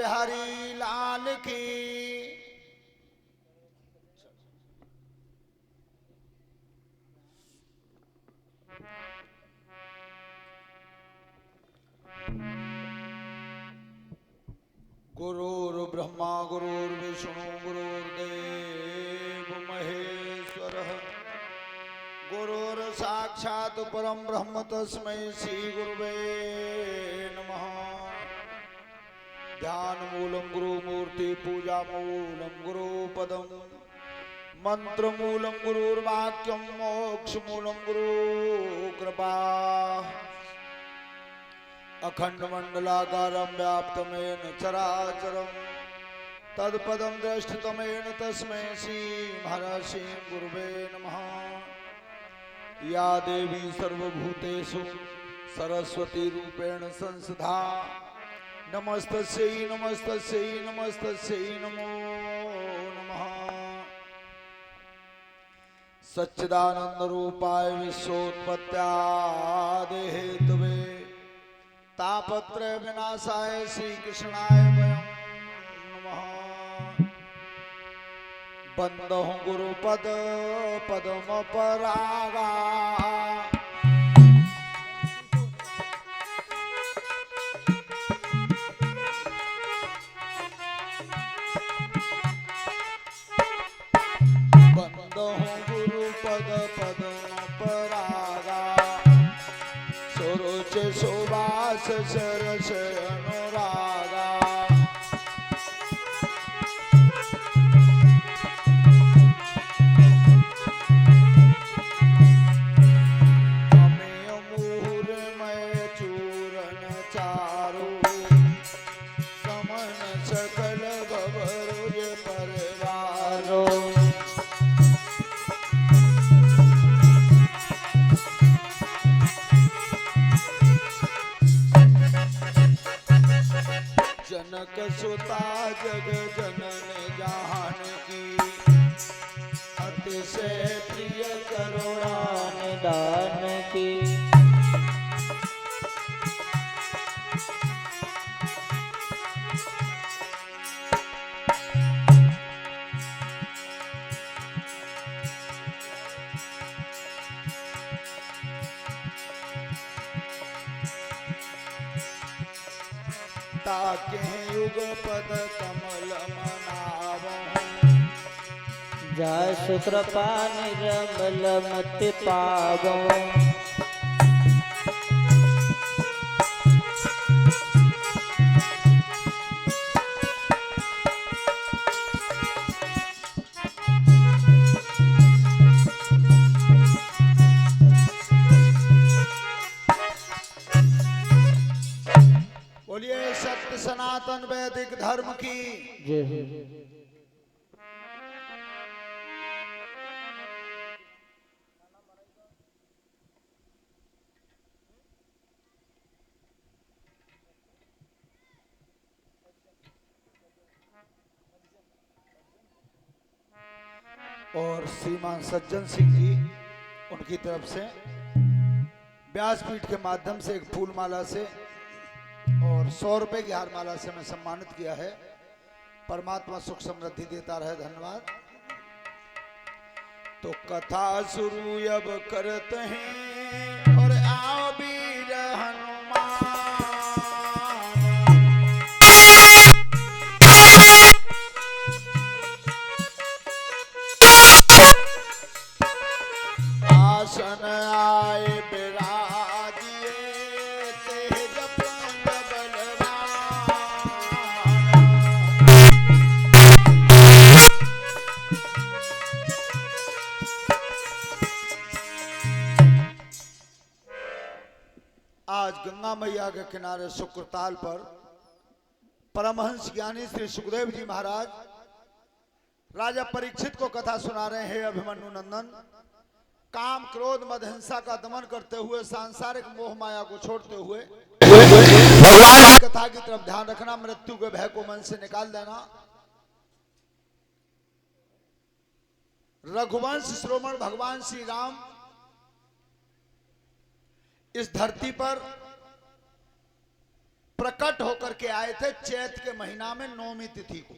बिहारी लाल की। गुरुर्ब्रह्मा गुरुर्विष्णु गुरुर्देव महेश्वरः गुरुर्साक्षात् परं ब्रह्म तस्मै श्री गुरुवे नमः। ध्यान मूलम गुरुमूर्ति पूजा मूलम गुरुपदम मंत्र मूलम गुरुर्वाक्यम मोक्ष मूलम गुरु कृपा। अखंड मंडलाकारं व्याप्तमेन चराचरं तत्पदं दृष्टतमेन तस्मै श्री महर्षि गुरुवे नमः। या देवी सर्वभूतेषु सरस्वती रूपेण संस्थिता नमस्तस्यै नमस्तस्यै नमस्तस्यै नमो नमः। सच्चिदानंद रूपाय विश्वोत्पत्त्यादि हेतवे तापत्रय विनाशाय श्री कृष्णाय वयं नमः। बंदहु गुरुपद पदम परागा बंदहु गुरुपद पदम परागा सुरुचि सुवास सरस अनुरागा। अमेय मुहुर्मय चूरन चारु समन सकल गवरुज परिवारो। जनक सुता जग जनन जानकी अतिशय प्रिय करुणा निदान की। ताके युग पद कमल मनावहु जासु कृपा निर्मल मति पावो। बोलिए सत्य सनातन वैदिक धर्म की। जय हो। और श्रीमान सज्जन सिंह जी उनकी तरफ से व्यासपीठ के माध्यम से एक फूल माला से और 100 रुपए की हार माला से मैं सम्मानित किया है। परमात्मा सुख समृद्धि देता रहे, धन्यवाद। तो कथा शुरू अब करते हैं और आओ वीर हनुमान। आसन आए बिराजिए तेज प्रंग आज गंगा मैया के किनारे शुक्रताल पर परमहंस ज्ञानी श्री सुखदेव जी महाराज राजा परीक्षित को कथा सुना रहे हैं। अभिमन्यु नंदन काम क्रोध मद हिंसा का दमन करते हुए सांसारिक मोह माया को छोड़ते हुए भगवान की कथा की तरफ ध्यान रखना, मृत्यु के भय को मन से निकाल देना। रघुवंश श्रोमण भगवान श्री राम इस धरती पर प्रकट होकर के आए थे चैत के महीना में नौमी तिथि को।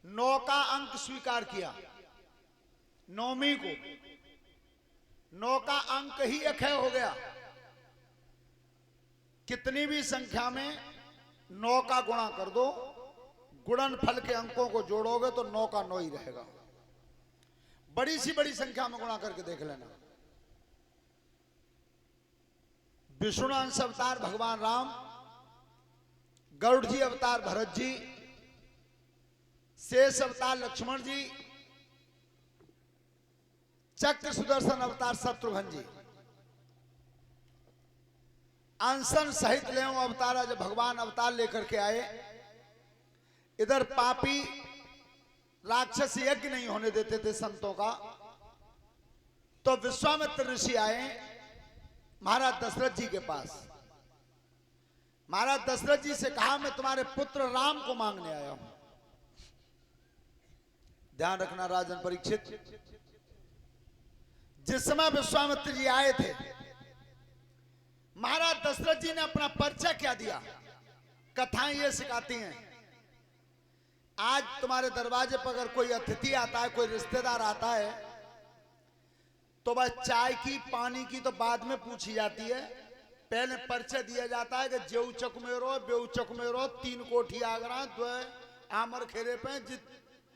9 का अंक स्वीकार किया, नौमी को 9 का अंक ही अक्षय हो गया। कितनी भी संख्या में 9 का गुणा कर दो, गुणनफल के अंकों को जोड़ोगे तो 9 का 9 ही रहेगा। बड़ी सी बड़ी संख्या में गुणा करके देख लेना। विष्णु अंश अवतार भगवान राम, गरुड़ जी अवतार भरत जी, शेष अवतार लक्ष्मण जी, चक्र सुदर्शन अवतार शत्रुघ्न जी, अंशन सहित ले अवतार जब भगवान अवतार लेकर के आए, इधर पापी राक्षस यज्ञ नहीं होने देते थे संतों का, तो विश्वामित्र ऋषि आए महाराज दशरथ जी के पास। महाराज दशरथ जी से कहा मैं तुम्हारे पुत्र राम को मांगने आया हूं। ध्यान रखना राजन परीक्षित, जिस समय विश्वामित्र जी आए थे, महाराज दशरथ जी ने अपना परिचय क्या दिया। कथाएं ये सिखाती हैं, आज तुम्हारे दरवाजे पर अगर कोई अतिथि आता है, कोई रिश्तेदार आता है, तो बस चाय की पानी की तो बाद में पूछी जाती है, पहले परिचय दिया जाता है कि जेऊ चकमेरो बेऊ चकमेरो 3 कोठी आगरा 2 आमर खेरे पे जित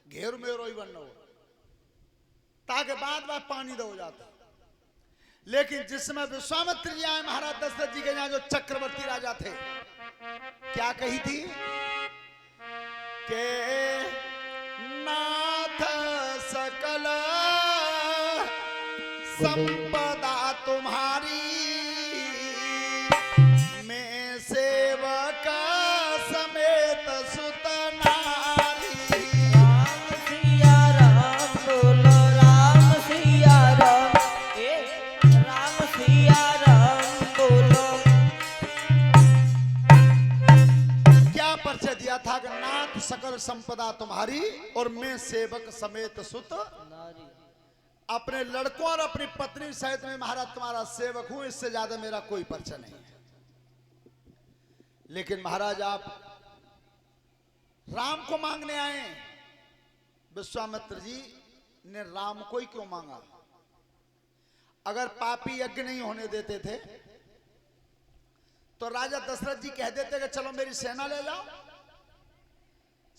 घेर मेरो ही बनना हो, ताकि बाद में पानी दो जाता। लेकिन जिसमें विश्वामित्र जी आए महाराज दशरथ जी के यहाँ, जो चक्रवर्ती राजा थे, क्या कही थी के नाथ सकल संपदा तुम्हारी, मैं सेवक समेत सुत नारी। राम सिया राम बोलो राम सिया राम, राम सिया राम बोलो। क्या परिचय दिया था कि नाथ सकल संपदा तुम्हारी और मैं सेवक समेत सुत नारी। अपने लड़कों और अपनी पत्नी सहित में महाराज तुम्हारा सेवक हूं, इससे ज्यादा मेरा कोई परिचय नहीं है। लेकिन महाराज आप राम को मांगने आए। विश्वामित्र जी ने राम को ही क्यों मांगा? अगर पापी यज्ञ नहीं होने देते थे तो राजा दशरथ जी कह देते कि चलो मेरी सेना ले जाओ।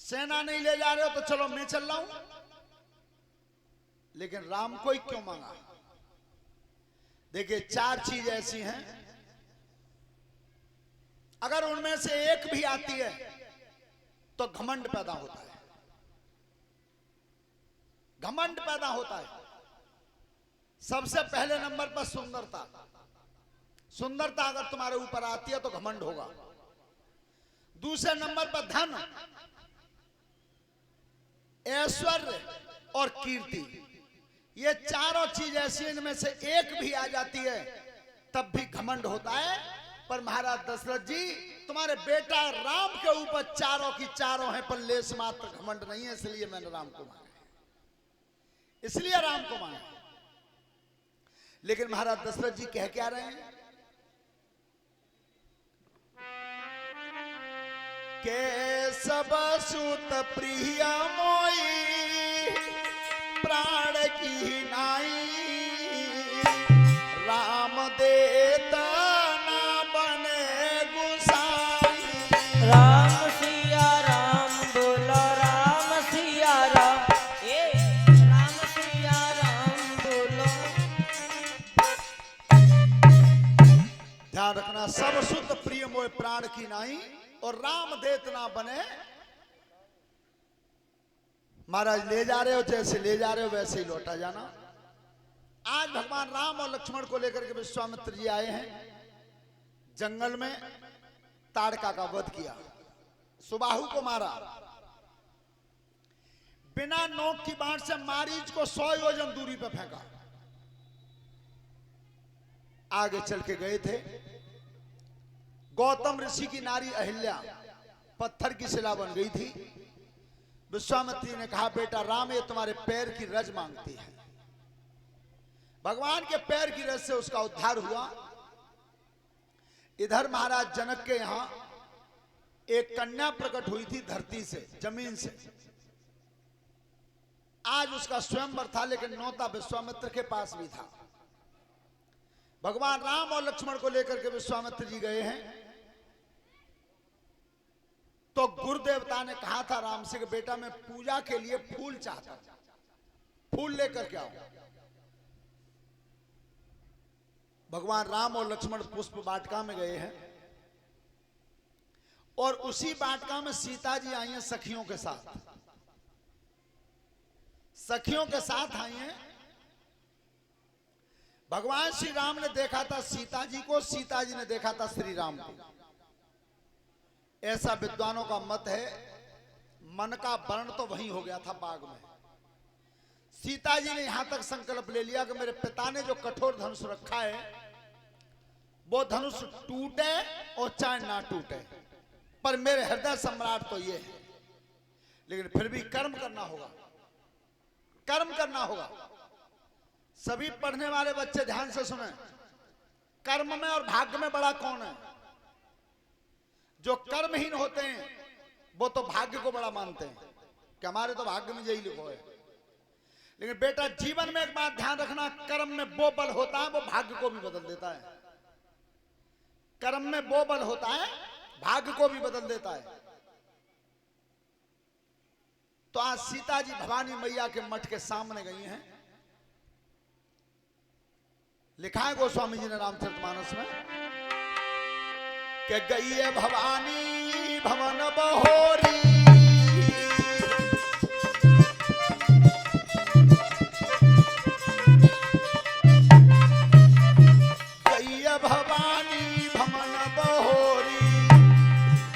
सेना नहीं ले जा रहे हो तो चलो मैं चल रहा हूं। लेकिन राम को ही क्यों मांगा? देखिए 4 चीज ऐसी हैं, अगर उनमें से एक भी आती है तो घमंड पैदा होता है। घमंड पैदा होता है। सबसे पहले नंबर पर सुंदरता। सुंदरता अगर तुम्हारे ऊपर आती है तो घमंड होगा। दूसरे नंबर पर धन, ऐश्वर्य और कीर्ति। ये चारों चीज ऐसी, इनमें से एक भी आ जाती है तब भी घमंड होता है। पर महाराज दशरथ जी तुम्हारे बेटा राम के ऊपर चारों की चारों हैं, पर लेस मात्र घमंड नहीं है, इसलिए मैंने राम को मांगा, इसलिए राम को मांगा। लेकिन महाराज दशरथ जी कह क्या रहे हैं के सब सुत प्रिय मोई प्राण की नाई, राम देता ना बने गुसाई। राम सिया राम बोलो राम सिया राम, राम सिया राम बोलो। ध्यान रखना, सब सुत प्रिय मोय प्राण की नाई और राम देत ना बने। महाराज ले जा रहे हो, जैसे ले जा रहे हो वैसे ही लौटा जाना। आज भगवान राम और लक्ष्मण को लेकर के विश्वामित्र जी आए हैं। जंगल में ताड़का का वध किया, सुबाहु को मारा, बिना नोक की बाण से मारीच को 100 योजन दूरी पर फेंका। आगे चल के गए थे। गौतम ऋषि की नारी अहिल्या पत्थर की शिला बन गई थी। विश्वामित्री ने कहा बेटा राम, ये तुम्हारे पैर की रज मांगती है। भगवान के पैर की रज से उसका उद्धार हुआ। इधर महाराज जनक के यहां एक कन्या प्रकट हुई थी धरती से, जमीन से। आज उसका स्वयंवर था, लेकिन न्योता विश्वामित्र के पास भी था। भगवान राम और लक्ष्मण को लेकर के विश्वामित्र जी गए हैं, तो गुरु देवता ने कहा था राम से कि बेटा मैं पूजा के लिए फूल चाहता हूं, फूल लेकर के आओ। भगवान राम और लक्ष्मण पुष्प वाटिका में गए हैं, और उसी वाटिका में सीता जी आई हैं सखियों के साथ। सखियों के साथ आई हैं। भगवान श्री राम ने देखा था सीता जी को, सीता जी ने देखा था श्री राम को। ऐसा विद्वानों का मत है, मन का वर्ण तो वहीं हो गया था बाग में। सीता जी ने यहां तक संकल्प ले लिया कि मेरे पिता ने जो कठोर धनुष रखा है वो धनुष टूटे और चाहे ना टूटे, पर मेरे हृदय सम्राट तो ये है। लेकिन फिर भी कर्म करना होगा, कर्म करना होगा। सभी पढ़ने वाले बच्चे ध्यान से सुने, कर्म में और भाग्य में बड़ा कौन है? जो कर्महीन होते हैं वो तो भाग्य को बड़ा मानते हैं कि हमारे तो भाग्य में यही लिखो है। लेकिन बेटा जीवन में एक बात ध्यान रखना, कर्म में वो बल होता है वो भाग्य को भी बदल देता है। कर्म में वो बल होता है भाग्य को भी बदल देता है। तो आज सीता जी भवानी मैया के मठ के सामने गई हैं। लिखा है गोस्वामी जी ने रामचरितमानस में कि गई है भवानी भवन बहोरी, गई है भवानी भवन बहोरी,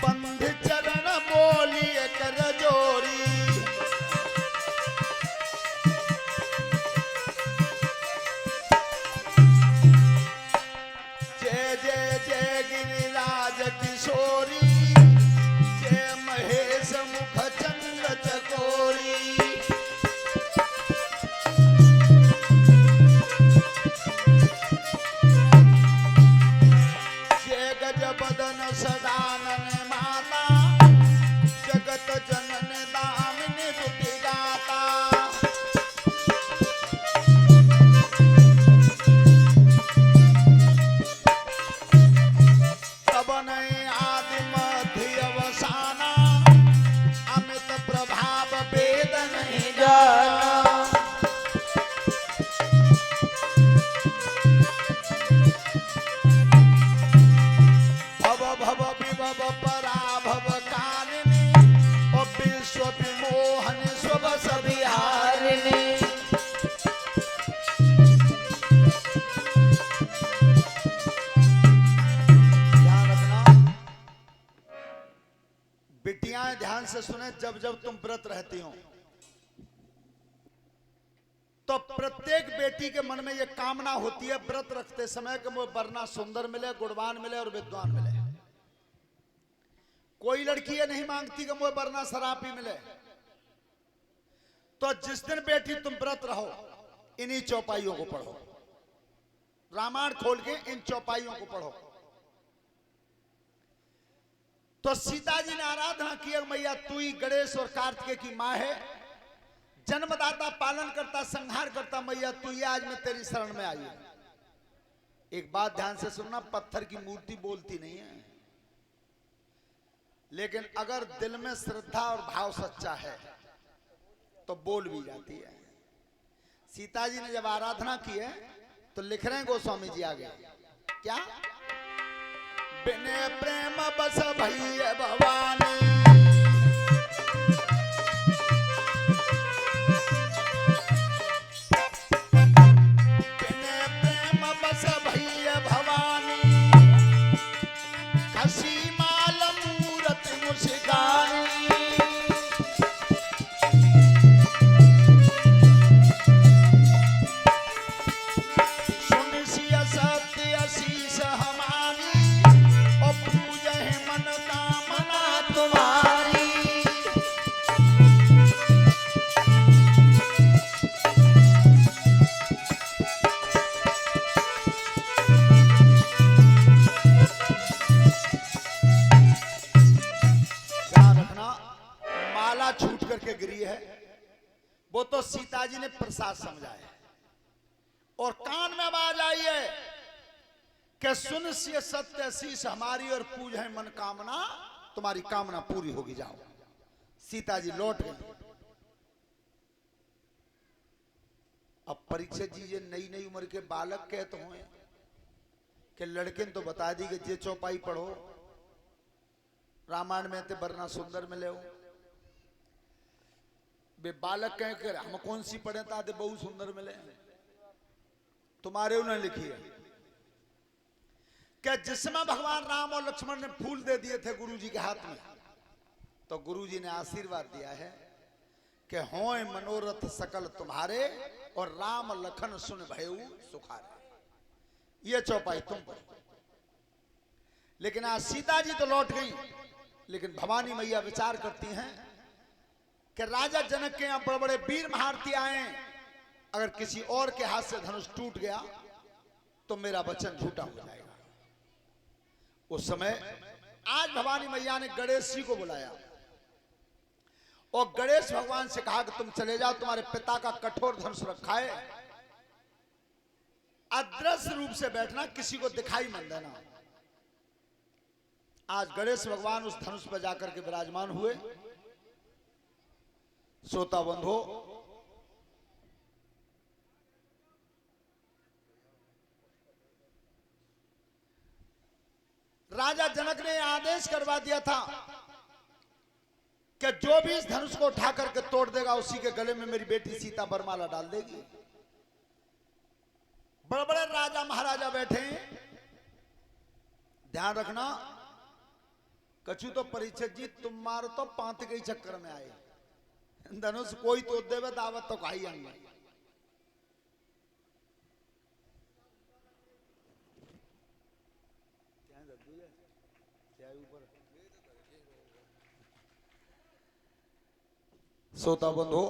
बंध चरण बोली कर जोरी। जय जय जय गिरिराज किशोरी, जय महेश मुख चंद्र चकोरी। जय गज बदन सदानन माता, जगत जनन दामिनी दुति गाता। आदि मध्य अवसाना, अमित प्रभाव वेद नहीं जाना। भव भव विभव पराभव कारिणी, और विश्व विमोहन स्वबस विहारिणी। बिटियाएं ध्यान से सुने, जब जब तुम व्रत रहती हो तो प्रत्येक बेटी के मन में यह कामना होती है व्रत रखते समय कि मुझे वरना सुंदर मिले, गुणवान मिले और विद्वान मिले। कोई लड़की ये नहीं मांगती कि मुझे वरना शराबी मिले। तो जिस दिन बेटी तुम व्रत रहो, इन्हीं चौपाइयों को पढ़ो, रामायण खोल के इन चौपाइयों को पढ़ो। तो सीता जी ने आराधना की, मैया तू ही गणेश और कार्तिकेय की मां है, जन्मदाता, पालन करता, संहार करता, मैया तू ही आज मैं तेरी शरण में आई हूं। एक बात ध्यान से सुनना, पत्थर की मूर्ति बोलती नहीं है, लेकिन अगर दिल में श्रद्धा और भाव सच्चा है तो बोल भी जाती है। सीता जी ने जब आराधना की है तो लिख रहे हैं गोस्वामी जी आगे क्या, बिने प्रेम बस भैया भवानी, बिने प्रेम बस भैया भवानी, खसी माल मूरत मुस्कानी। तारा छूट करके गिरी है, वो तो सीता जी ने प्रसाद समझा है। और कान में आवाज आई है कि सुन से सत्य शीश हमारी और पूज है मन कामना, तुम्हारी कामना पूरी होगी, जाओ। सीता जी लौट गई। अब परीक्षित जी ये नई नई उम्र के बालक कहते हुए कि लड़के ने तो बता दी कि जे चौपाई पढ़ो रामायण में ते बरना सुंदर मिले हो। वे बालक कह कर हम कौन सी पढ़े ताते बहुत सुंदर मिले, तुम्हारे उन्होंने लिखी है कि जिसमें भगवान राम और लक्ष्मण ने फूल दे दिए थे गुरु जी के हाथ में, तो गुरु जी ने आशीर्वाद दिया है कि होए मनोरथ सकल तुम्हारे और राम लखन सुन भयउ सुखारे। ये चौपाई तुम पढ़ो। लेकिन आज सीता जी तो लौट गई, लेकिन भवानी मैया विचार करती हैं कि राजा जनक के यहां बड़े बड़े वीर महारथी आए, अगर किसी और के हाथ से धनुष टूट गया तो मेरा वचन झूठा हो जाएगा। उस समय आज भवानी मैया ने गणेश जी को बुलाया और गणेश भगवान से कहा कि तुम चले जाओ, तुम्हारे पिता का कठोर धनुष रखा है, अदृश्य रूप से बैठना, किसी को दिखाई मत देना। आज गणेश भगवान उस धनुष पर जाकर के विराजमान हुए। श्रोता बंधो, राजा जनक ने आदेश करवा दिया था कि जो भी इस धनुष को उठा करके तोड़ देगा उसी के गले में मेरी बेटी सीता बरमाला डाल देगी। बड़े बड़े राजा महाराजा बैठे, ध्यान रखना। कछु तो परीक्षित जी तुम मारो तो पांत के चक्कर में आए, धनुष कोई तो देवे दावत तो खाई आएंगे। श्रोता बंधु,